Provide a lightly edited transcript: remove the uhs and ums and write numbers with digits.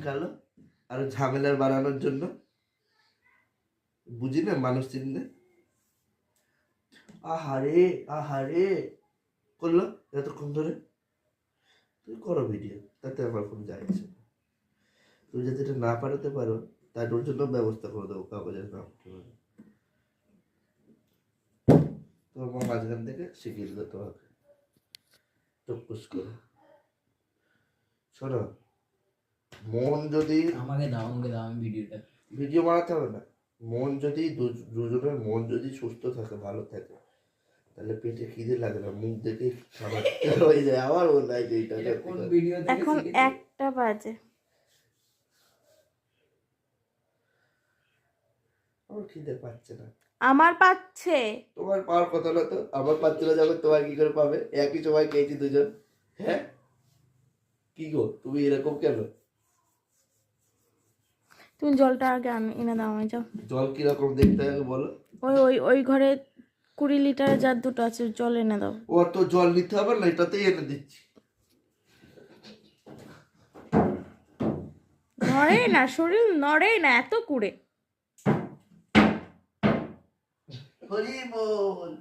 শিখালো আর ঝামেলার বাড়ানোর জন্য। বুঝি না মানুষ চিনলে। আহারে আহারে করলো এতক্ষণ ধরে। তুই করো ভিডিও, তাতে আমার কোনো যায় আসে না। তুমি যদি এটা না পাঠাতে পারো তার ওর জন্য ব্যবস্থা করে দেবো, কাগজের নাম তোমার মা মাঝখান থেকে শিখিয়ে দিল তোমাকে টুকুস করে। শোনো, মন যদি আমাকে দাও আমি ভিডিও বানাতে হবে না, মন যদি দুজনের মন যদি সুস্থ থাকে, ভালো থাকে, তাহলে পেটে খিদে লাগে না, মুখ দেখে খাবার হয়ে যায়। আমার মনে হয় যে এখন 1টা বাজে। আমার খিদে পাচ্ছে না। আমার পাচ্ছে। তোমার পাওয়ার কথা না তো, আমার পাচ্ছে না যখন তোমার কি করে পাবে? একই সময় খেয়েছি দুজন। হ্যাঁ কি গো তুমি এরকম কেন? তুমি জলটা আগে এনে দাও আমায়, যাও। জল কিরকম দেখতে হবে বলো? ওই ওই ওই ঘরে 20 লিটারের যার দুটো আছে, জল এনে দাও। ও তো জল নিতে হবে না, এটাতেই এনে দিচ্ছি। নড়ে না, শরীর নড়ে না, এত কুড়ে। হরি বল।